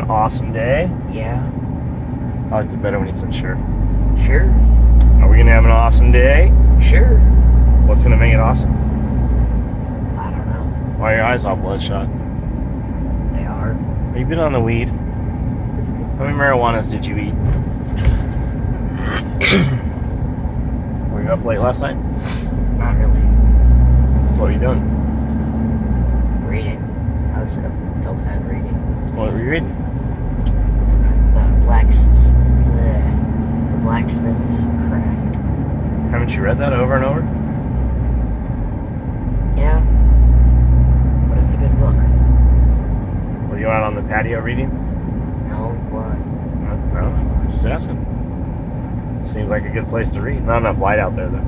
an awesome day? Yeah. I liked it better when you said sure. Sure. Are we gonna have an awesome day? Sure. What's gonna make it awesome? I don't know. Why are your eyes all bloodshot? They are. Have you been on the weed? How many marijuanas did you eat? Were you up late last night? Not really. What were you doing? Reading. I was up until 10 reading. What were you reading? The blacksmith's craft. Haven't you read that over and over? Yeah. But it's a good book. Were you out on the patio reading? No, what? No, just asking. Seems like a good place to read. Not enough light out there, though.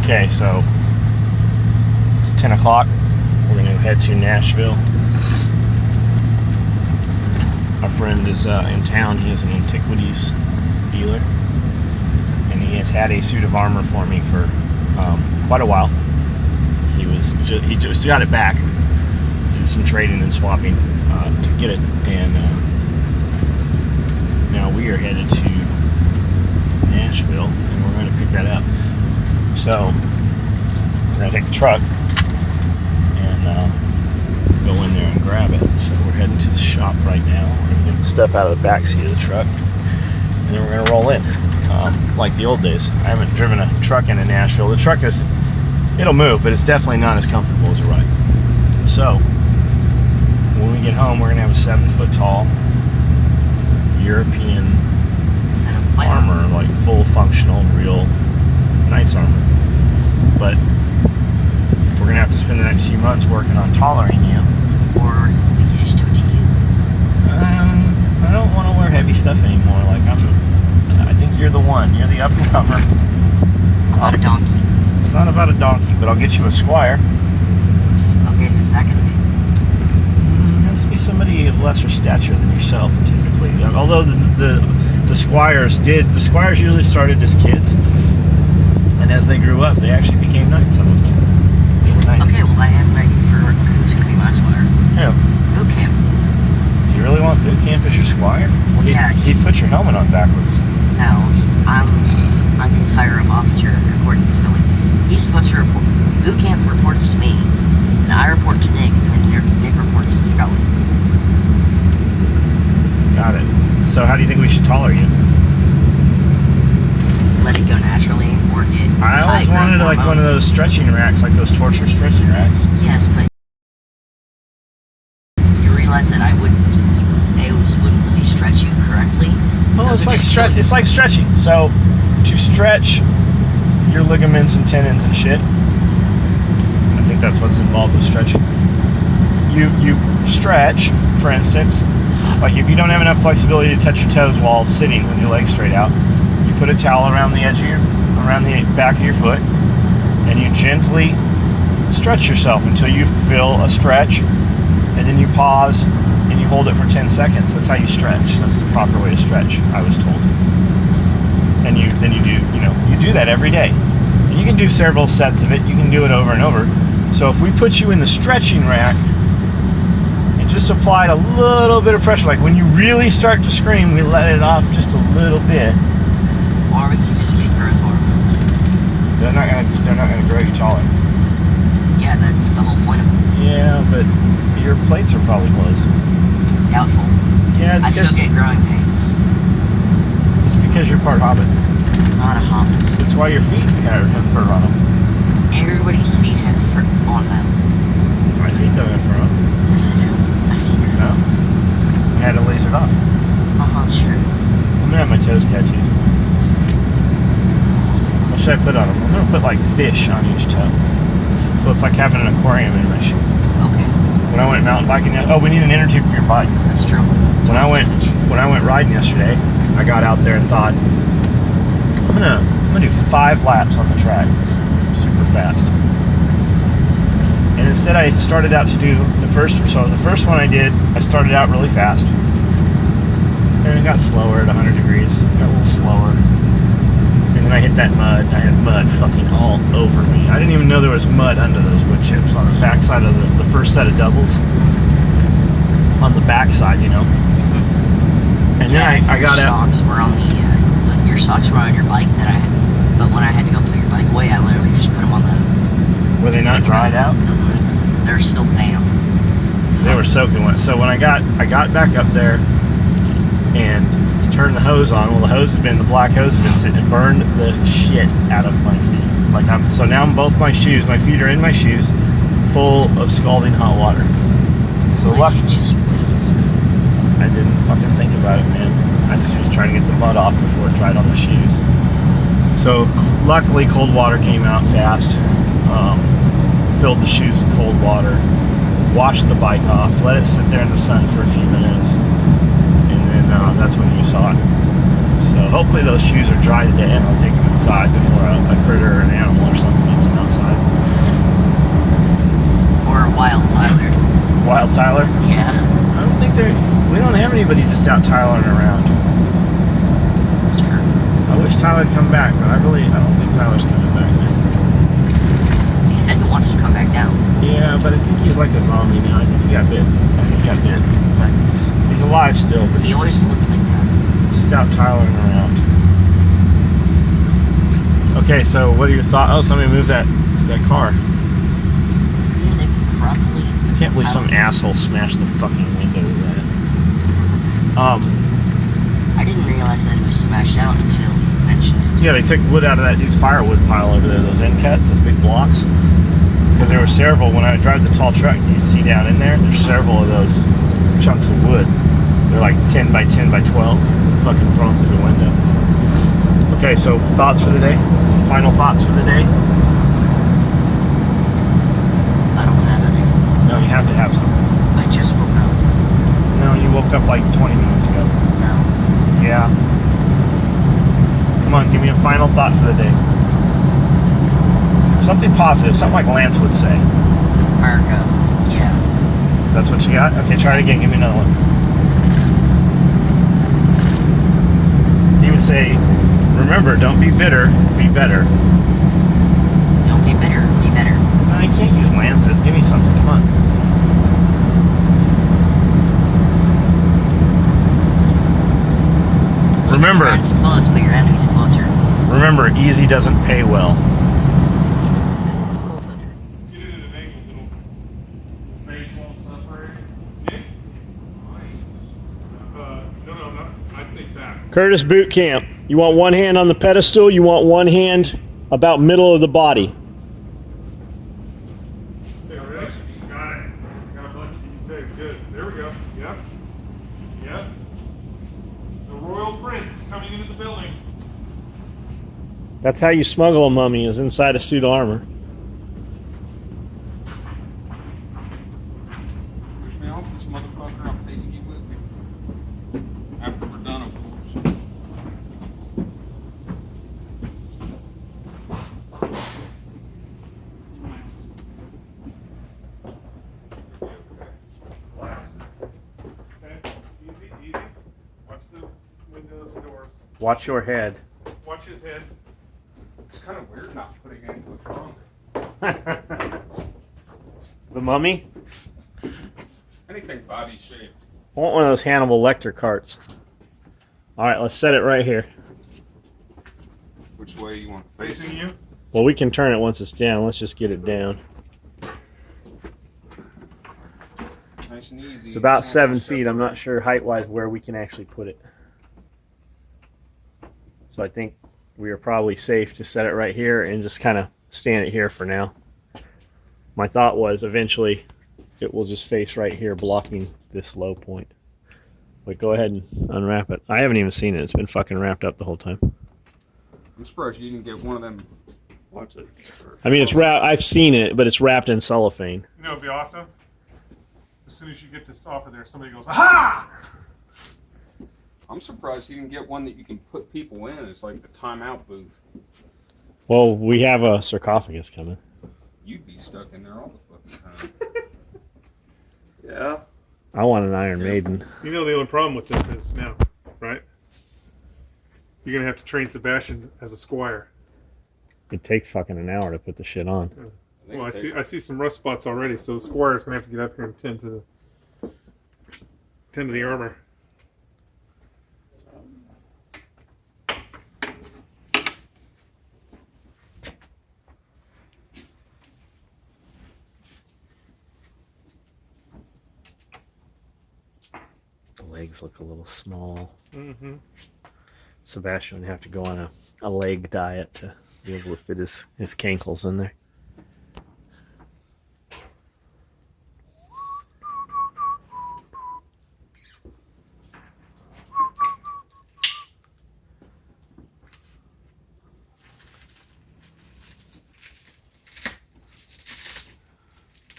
Okay, so it's 10 o'clock. We're going to head to Nashville. Our friend is in town. He is an antiquities dealer, and he has had a suit of armor for me for quite a while. He just got it back. Did some trading and swapping to get it, and now we are headed to Nashville, and we're going to pick that up. So we're going to take the truck and go in there and grab it. So we're heading to the shop right now. We're going to get the stuff out of the back seat of the truck, and then we're going to roll in like the old days. I haven't driven a truck into Nashville. The truck it'll move, but it's definitely not as comfortable as a ride. So when we get home, we're going to have a 7-foot tall European Set of armor, like full functional, real knight's armor. But we're going to have to spend the next few months working on tolerating you. Or we can just do it to you. I don't want to wear heavy stuff anymore. Like I think you're the one. You're the up and comer. About a donkey. It's not about a donkey, but I'll get you a squire. Okay, who's that going to be? It has to be somebody of lesser stature than yourself, typically. Although the squires usually started as kids, and as they grew up, they actually became knights. Some of them. They were knights. Okay, well I have an idea for who's going to be my squire. Yeah. Boot camp. Do you really want boot camp as your squire? Well, yeah. He'd put your helmet on backwards. No, I'm his higher-up officer according to Scully. He's supposed to report. Boot camp reports to me, and I report to Nick, and then Nick reports to Scully. Got it. So how do you think we should tolerate you? Let it go naturally, or get. I always wanted like one of those stretching racks, like those torture stretching racks. Yes, but you realize that those wouldn't really stretch you correctly. Well, it's like stretching. So to stretch your ligaments and tendons and shit, I think that's what's involved with stretching. You stretch, for instance, like if you don't have enough flexibility to touch your toes while sitting with your legs straight out, you put a towel around the back of your foot, and you gently stretch yourself until you feel a stretch, and then you pause and you hold it for 10 seconds. That's how you stretch. That's the proper way to stretch, I was told. And you do that every day. And you can do several sets of it. You can do it over and over. So if we put you in the stretching rack and just applied a little bit of pressure, like when you really start to scream, we let it off just a little bit. Or we could just get growth hormones. They're not gonna grow you taller. Yeah, that's the whole point of it. Yeah, but your plates are probably closed. Doubtful. Yeah, I still get growing pains. It's because you're part hobbit. Not a hobbit. That's why your feet have fur on them. Everybody's feet have fur on them. My feet don't have fur on them. Yes, they do. I've seen your feet. No? I had it lasered off. Sure. I'm gonna have my toes tattooed. What should I put on them? I'm gonna put like fish on each toe. So it's like having an aquarium in my shoe. Okay. When I went mountain biking, we need an inner tube for your bike. That's true. When I went riding yesterday, I got out there and thought, I'm gonna do 5 laps on the track, super fast. And instead, I started out to do the first one I did, I started out really fast, and it got slower at 100 degrees, got a little slower. And I hit that mud. I had mud fucking all over me. I didn't even know there was mud under those wood chips on the backside of the first set of doubles. On the backside, you know. And then I got out. Socks were on your socks were on your bike but when I had to go put your bike away, I literally just put them on the. Were they not dried out? They're still damp. They were soaking wet. So when I got back up there and turned the hose on. Well, the black hose has been sitting and burned the shit out of my feet. So now both my shoes, my feet are in my shoes, full of scalding hot water. So luckily, I didn't fucking think about it, man. I just was trying to get the mud off before it dried on the shoes. So luckily, cold water came out fast. Filled the shoes with cold water. Washed the bike off. Let it sit there in the sun for a few minutes. That's when you saw it. So hopefully those shoes are dry today, and I'll take them inside before a critter or an animal or something eats them outside. Or a wild Tyler. Wild Tyler? Yeah. I don't think we don't have anybody just out Tylering around. That's true. I wish Tyler'd come back, but I don't think Tyler's coming back, man. He said he wants to come back down. Yeah, but I think he's like a zombie now. I think he got bit. In fact, he's alive still, but he always looks like that. He's just out Tylering around. Okay, so what are your thoughts? Oh, somebody moved that car. Yeah, they probably. I can't believe some asshole smashed the fucking window with that. I didn't realize that it was smashed out until you mentioned it. Yeah, they took wood out of that dude's firewood pile over there, those end cuts, those big blocks. Because there were several, when I drive the tall truck, you see down in there's several of those chunks of wood. They're like 10 by 10 by 12, fucking thrown through the window. Okay, so thoughts for the day? Final thoughts for the day? I don't have any. No, you have to have something. I just woke up. No, you woke up like 20 minutes ago. No. Yeah. Come on, give me a final thought for the day. Something positive, something like Lance would say. America. Yeah. That's what you got? Okay, try it again. Give me another one. He would say, remember, don't be bitter, be better. Don't be bitter, be better. No, you can't use Lance's. Give me something. Come on. Remember. Keep your friends close, but your enemies closer. Remember, easy doesn't pay well. Curtis Boot Camp. You want one hand on the pedestal, you want one hand about middle of the body. Okay, ready? Got it. Got a bunch of you. Okay, good. There we go. Yep. Yep. The Royal Prince is coming into the building. That's how you smuggle a mummy, is inside a suit of armor. Push me off this motherfucker. I'm taking you with me. After we're done, of course. Watch your head. Watch his head. It's kind of weird not putting it into a trunk. The mummy? Anything body shaped. I want one of those Hannibal Lecter carts. Alright, let's set it right here. Which way you want? Facing you? Well, we can turn it once it's down. Let's just get it down. Nice and easy. It's about 7 feet. I'm not sure height-wise where we can actually put it. So I think we are probably safe to set it right here and just kind of stand it here for now. My thought was eventually it will just face right here, blocking this low point. But go ahead and unwrap it. I haven't even seen it. It's been fucking wrapped up the whole time. I'm surprised you didn't get one of them. Watch it. I mean, it's wrapped. I've seen it, but it's wrapped in cellophane. You know, it'd be awesome. As soon as you get this off of there, somebody goes, "Aha!" I'm surprised you didn't get one that you can put people in. It's like the timeout booth. Well, we have a sarcophagus coming. You'd be stuck in there all the fucking time. Yeah. I want an Iron Maiden. You know the only problem with this is now, right? You're gonna have to train Sebastian as a squire. It takes fucking an hour to put the shit on. Well, I see some rust spots already, so the squire's gonna have to get up here and tend to the armor. The legs look a little small. Mm-hmm. Sebastian would have to go on a leg diet to be able to fit his cankles in there.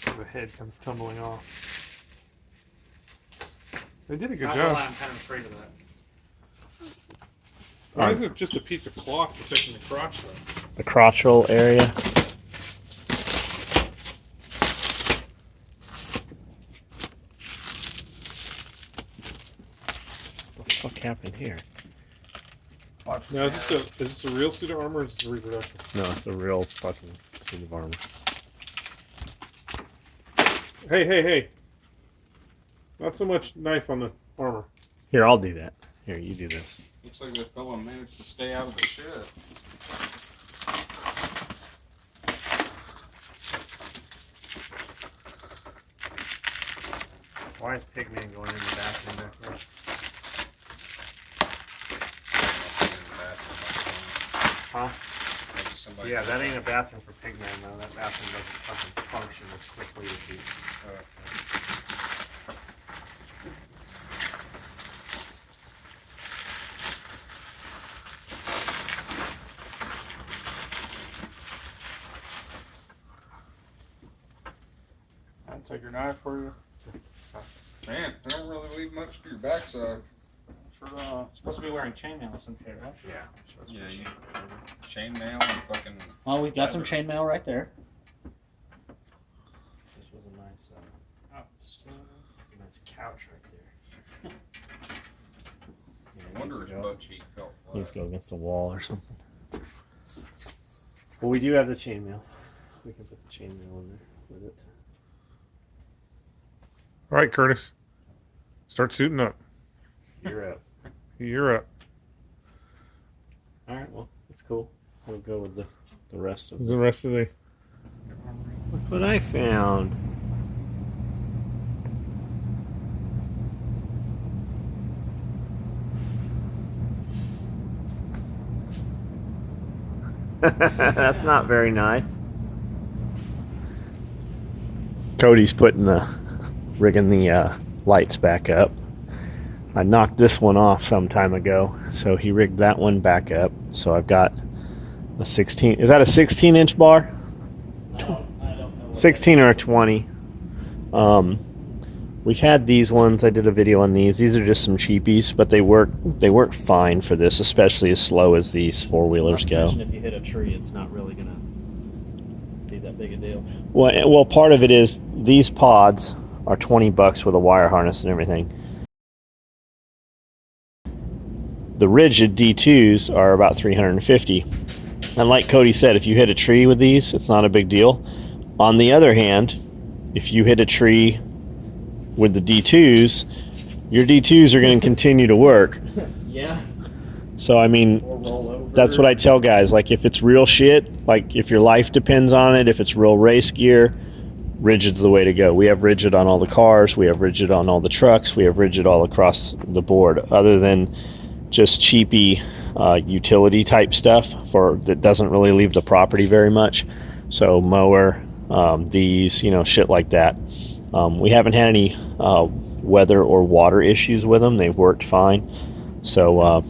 The head comes tumbling off. They did a good Not job. gonna lie, I'm kind of afraid of that. Why is it just a piece of cloth protecting the crotch, though? The crotchal area. What the fuck happened here? Now, is this a real suit of armor or is this a reproduction? No, it's a real fucking suit of armor. Hey. Not so much knife on the armor. Here, I'll do that. Here, you do this. Looks like that fellow managed to stay out of the shed. Why is Pigman going in the bathroom back there? Huh? Yeah, that ain't a bathroom for Pigman, though. That bathroom doesn't fucking function as quickly as he... I'll take your knife for you. Man, I don't really leave much to your backside. Sure, supposed to be wearing chainmail or some shit, right? Yeah. Yeah, you chainmail and fucking. Well, we've got some chainmail right there. This was a nice, it's a nice couch right there. I wonder his butt cheek felt flat. Let's go against the wall or something. Well, we do have the chainmail. We can put the chainmail in there with it. All right, Curtis. Start suiting up. You're up. You're up. All right, well, that's cool. We'll go with the rest of The rest of the. Look what I found. That's not very nice. Cody's rigging the lights back up. I knocked this one off some time ago, so he rigged that one back up. So I've got a 16. Is that a 16-inch bar? I don't know. 16 or a 20. We've had these ones. I did a video on these. These are just some cheapies, but they work fine for this, especially as slow as these four-wheelers go. If you hit a tree, it's not really gonna be that big a deal. Well, part of it is these pods are $20 with a wire harness and everything. The rigid D2s are about $350. And like Cody said, if you hit a tree with these, it's not a big deal. On the other hand, if you hit a tree with the D2s, your D2s are going to continue to work. Yeah. So, I mean, Or roll over. that's what I tell guys. Like, if it's real shit, like if your life depends on it, if it's real race gear, rigid's the way to go. We have rigid on all the cars. We have rigid on all the trucks. We have rigid all across the board, other than just cheapy utility type stuff that doesn't really leave the property very much. So mower, these, shit like that. We haven't had any weather or water issues with them. They've worked fine. So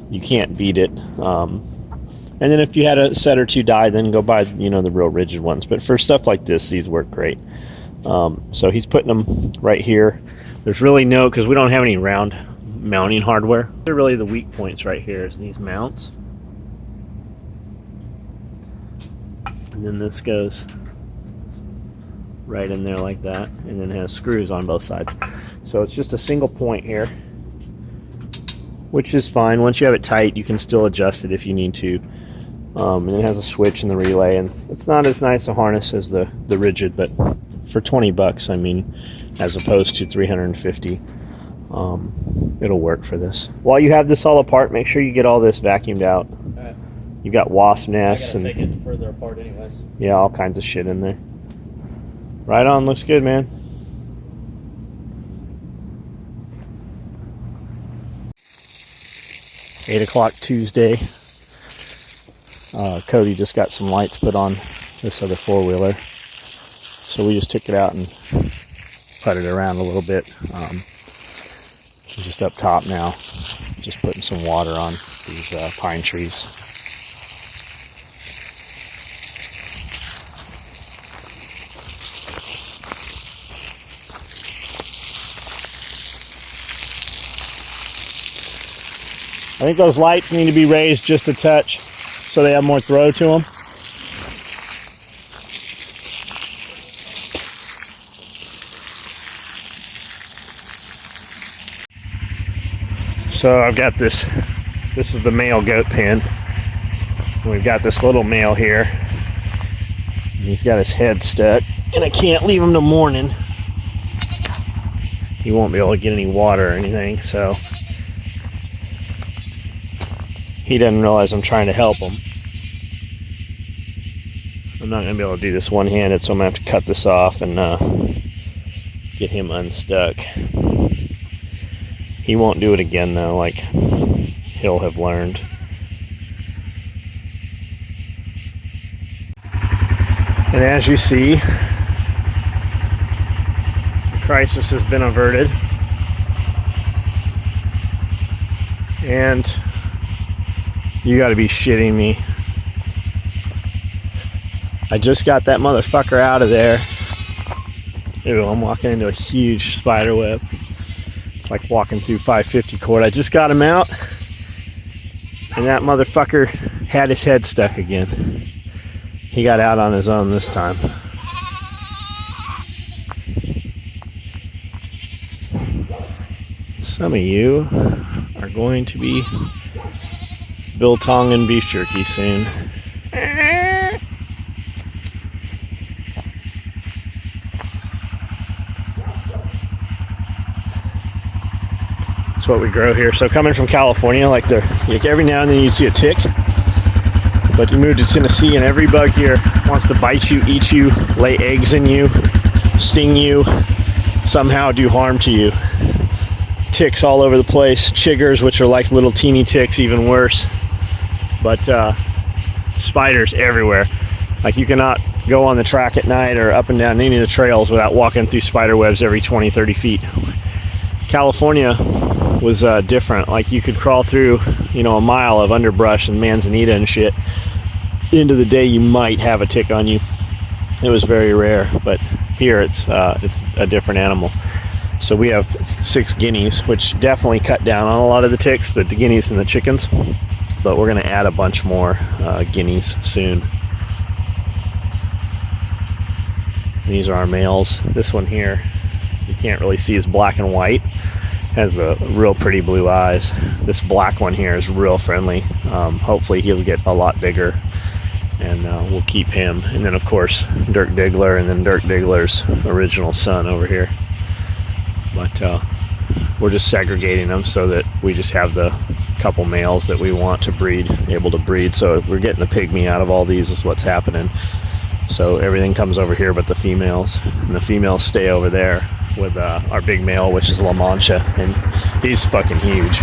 you can't beat it. And then if you had a set or two die, then go buy, the real rigid ones. But for stuff like this, these work great. So he's putting them right here. There's really because we don't have any round mounting hardware. They're really the weak points right here is these mounts. And then this goes right in there like that. And then has screws on both sides. So it's just a single point here. which is fine. Once you have it tight, you can still adjust it if you need to. And it has a switch in the relay, and it's not as nice a harness as the rigid, but for 20 bucks, I mean, as opposed to 350, it'll work for this. While you have this all apart, make sure you get all this vacuumed out. Alright. You've got wasp I nests gotta and take it further apart anyways. yeah, all kinds of shit in there. Right on, looks good, man. Eight o'clock Tuesday. Cody just got some lights put on this other four-wheeler, so we just took it out and put it around a little bit. Just up top now, just putting some water on these pine trees. I think those lights need to be raised just a touch so they have more throw to them. So I've got this is the male goat pen. And we've got this little male here. And he's got his head stuck, and I can't leave him till morning. He won't be able to get any water or anything, so he doesn't realize I'm trying to help him. I'm not going to be able to do this one-handed, so I'm going to have to cut this off and get him unstuck. He won't do it again, though, like he'll have learned. And as you see, the crisis has been averted. And you gotta be shitting me. I just got that motherfucker out of there. Ew, I'm walking into a huge spider web. It's like walking through 550 cord. I just got him out, and that motherfucker had his head stuck again. He got out on his own this time. Some of you are going to be biltong and beef jerky soon. That's what we grow here. So coming from California, like every now and then you see a tick, but you move to Tennessee and every bug here wants to bite you, eat you, lay eggs in you, sting you, somehow do harm to you. Ticks all over the place, chiggers, which are like little teeny ticks, even worse. But spiders everywhere. Like you cannot go on the track at night or up and down any of the trails without walking through spider webs every 20-30 feet. California was different. Like you could crawl through, a mile of underbrush and manzanita and shit. End of the day, you might have a tick on you. It was very rare, but here it's a different animal. So we have 6 guineas, which definitely cut down on a lot of the ticks, the guineas and the chickens. But we're going to add a bunch more guineas soon. These are our males. This one here, you can't really see, is black and white. Has the real pretty blue eyes. This black one here is real friendly. Hopefully he'll get a lot bigger, and we'll keep him. And then of course Dirk Diggler, and then Dirk Diggler's original son over here. But we're just segregating them so that we just have the couple males that we want to breed, able to breed. So we're getting the pygmy out of all these is what's happening. So everything comes over here but the females, and the females stay over there with our big male, which is La Mancha, and he's fucking huge.